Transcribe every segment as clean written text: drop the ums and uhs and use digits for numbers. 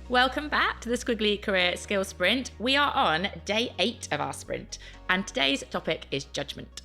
Welcome back to the Squiggly Careers Skills Sprint. We are on day 8 of our sprint, and today's topic is judgment.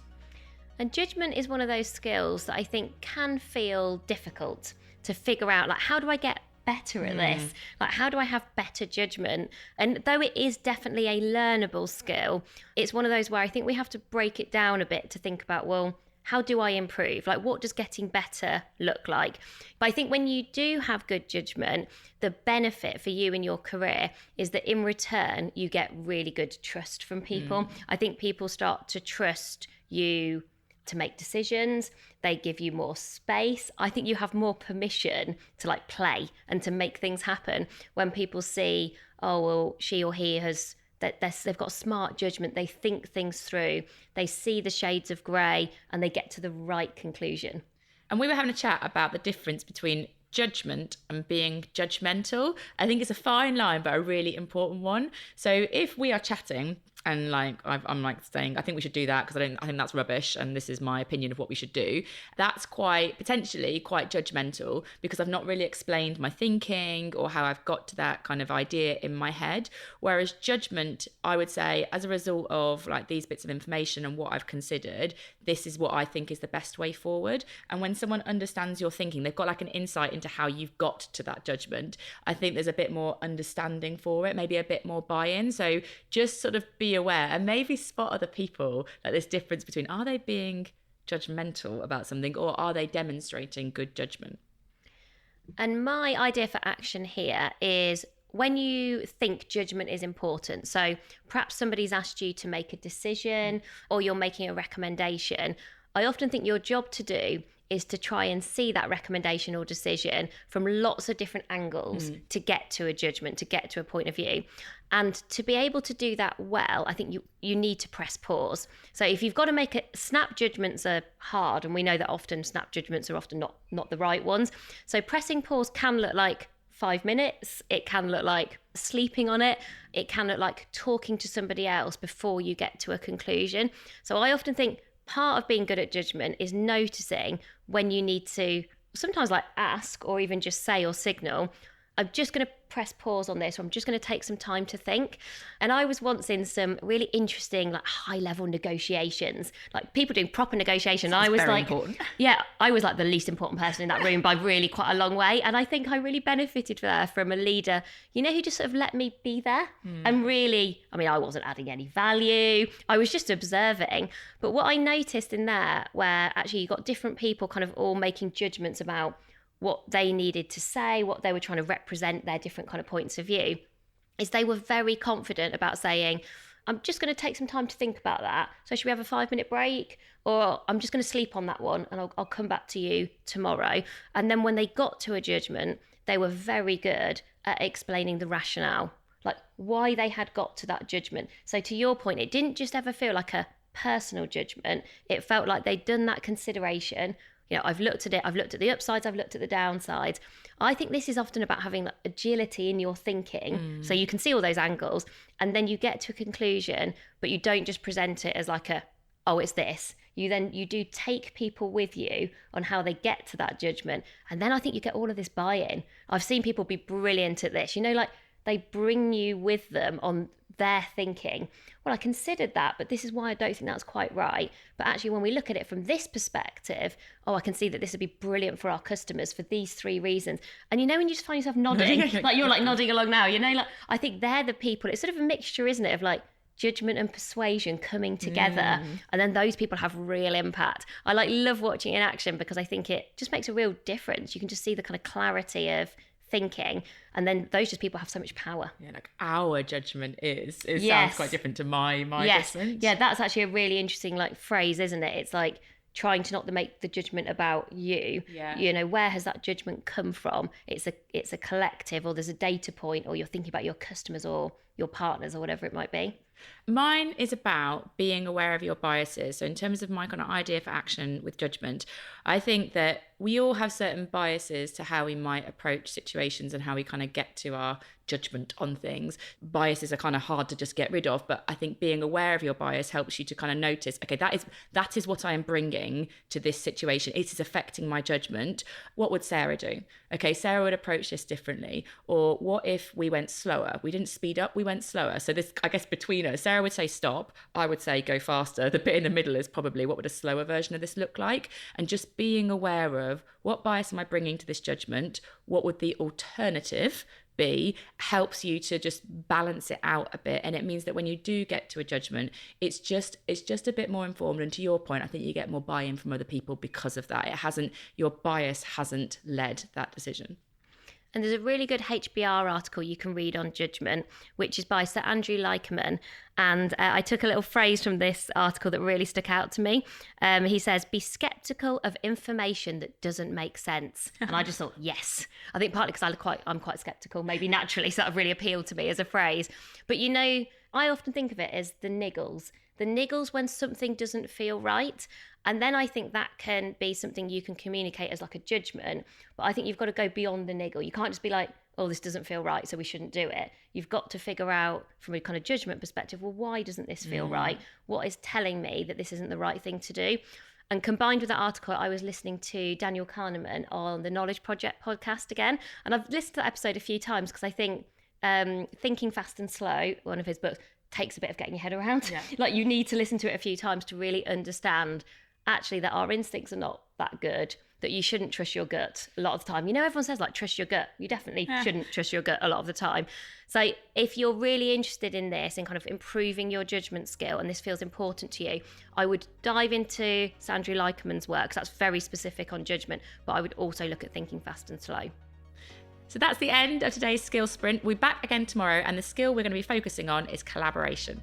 And judgment is one of those skills that I think can feel difficult to figure out, like, how do I get better at this? Like, how do I have better judgment? And though it is definitely a learnable skill, it's one of those where I think we have to break it down a bit to think about, well, how do I improve? Like, what does getting better look like? But I think when you do have good judgment, the benefit for you in your career is that in return, you get really good trust from people. I think people start to trust you to make decisions. They give you more space. I think you have more permission to like play and to make things happen when people see, oh, well, she or he has they've got smart judgment, they think things through, they see the shades of grey, and they get to the right conclusion. And we were having a chat about the difference between judgment and being judgmental. I think it's a fine line, but a really important one. So if we are chatting and like I'm like saying, I think we should do that because I think that's rubbish and this is my opinion of what we should do, that's potentially quite judgmental because I've not really explained my thinking or how I've got to that kind of idea in my head. Whereas judgment, I would say, as a result of like these bits of information and what I've considered, this is what I think is the best way forward. And when someone understands your thinking, they've got like an insight into how you've got to that judgment. I think there's a bit more understanding for it, maybe a bit more buy-in. So just sort of be aware and maybe spot other people, like this difference between, are they being judgmental about something or are they demonstrating good judgment? And my idea for action here is when you think judgment is important, so perhaps somebody's asked you to make a decision or you're making a recommendation, I often think your job to do is to try and see that recommendation or decision from lots of different angles to get to a judgment, to get to a point of view. And to be able to do that well, I think you need to press pause. So if you've got to make it, snap judgments are hard, and we know that often snap judgments are often not the right ones. So pressing pause can look like 5 minutes, it can look like sleeping on it, it can look like talking to somebody else before you get to a conclusion. So I often think part of being good at judgment is noticing when you need to sometimes like ask or even just say or signal, I'm just going to press pause on this, or I'm just going to take some time to think. And I was once in some really interesting, like high level negotiations, like people doing proper negotiation. I was like, important. Yeah, I was like the least important person in that room by really quite a long way. And I think I really benefited from a leader, who just sort of let me be there and really, I wasn't adding any value. I was just observing. But what I noticed in there, where actually you got different people kind of all making judgments about what they needed to say, what they were trying to represent, their different kind of points of view, is they were very confident about saying, I'm just going to take some time to think about that. So should we have a 5-minute break? Or I'm just going to sleep on that one and I'll come back to you tomorrow. And then when they got to a judgment, they were very good at explaining the rationale, like why they had got to that judgment. So to your point, it didn't just ever feel like a personal judgment. It felt like they'd done that consideration. I've looked at it, I've looked at the upsides, I've looked at the downsides. I think this is often about having that agility in your thinking, so you can see all those angles, and then you get to a conclusion, but you don't just present it as like it's this. You do take people with you on how they get to that judgment, and then I think you get all of this buy-in. I've seen people be brilliant at this, like they bring you with them on their thinking. Well, I considered that, but this is why I don't think that's quite right. But actually, when we look at it from this perspective, I can see that this would be brilliant for our customers for these 3 reasons. And when you just find yourself nodding, like you're like nodding along now, like I think they're the people. It's sort of a mixture, isn't it, of like judgment and persuasion coming together, and then those people have real impact. I love watching in action because I think it just makes a real difference. You can just see the kind of clarity of thinking, and then those just people have so much power. Yeah, like our judgment sounds quite different to my judgment. Yeah, that's actually a really interesting phrase, isn't it? It's like trying to not make the judgment about you. Yeah. Where has that judgment come from? It's a collective, or there's a data point, or you're thinking about your customers or your partners or whatever it might be. Mine is about being aware of your biases. So in terms of my kind of idea for action with judgment, I think that we all have certain biases to how we might approach situations and how we kind of get to our judgment on things. Biases are kind of hard to just get rid of, but I think being aware of your bias helps you to kind of notice, okay, that is what I am bringing to this situation. It is affecting my judgment. What would Sarah do? Okay, Sarah would approach this differently. Or what if we went slower? We didn't speed up, we went slower. So this, I guess between us, Sarah would say stop, I would say go faster. The bit in the middle is probably what would a slower version of this look like? And just being aware of what bias am I bringing to this judgment? What would the alternative be helps you to just balance it out a bit. And it means that when you do get to a judgment, it's just a bit more informed. And to your point, I think you get more buy-in from other people because of that. Your bias hasn't led that decision. And there's a really good HBR article you can read on judgment, which is by Sir Andrew Lykerman. And I took a little phrase from this article that really stuck out to me. He says, be skeptical of information that doesn't make sense. And I just thought, yes. I think partly because I'm quite skeptical, maybe naturally, so that really appealed to me as a phrase. But I often think of it as the niggles. The niggles when something doesn't feel right. And then I think that can be something you can communicate as like a judgment. But I think you've got to go beyond the niggle. You can't just be like, oh, this doesn't feel right, so we shouldn't do it. You've got to figure out from a kind of judgment perspective, well, why doesn't this feel right? What is telling me that this isn't the right thing to do? And combined with that article, I was listening to Daniel Kahneman on the Knowledge Project podcast again. And I've listened to that episode a few times because I think Thinking Fast and Slow, one of his books, takes a bit of getting your head around. Yeah. Like you need to listen to it a few times to really understand actually that our instincts are not that good, that you shouldn't trust your gut a lot of the time. Everyone says like trust your gut. You definitely shouldn't trust your gut a lot of the time. So if you're really interested in this and kind of improving your judgment skill and this feels important to you, I would dive into Andrew Lykerman's work because that's very specific on judgment, but I would also look at Thinking Fast and Slow. So that's the end of today's skill sprint. We'll be back again tomorrow, and the skill we're going to be focusing on is collaboration.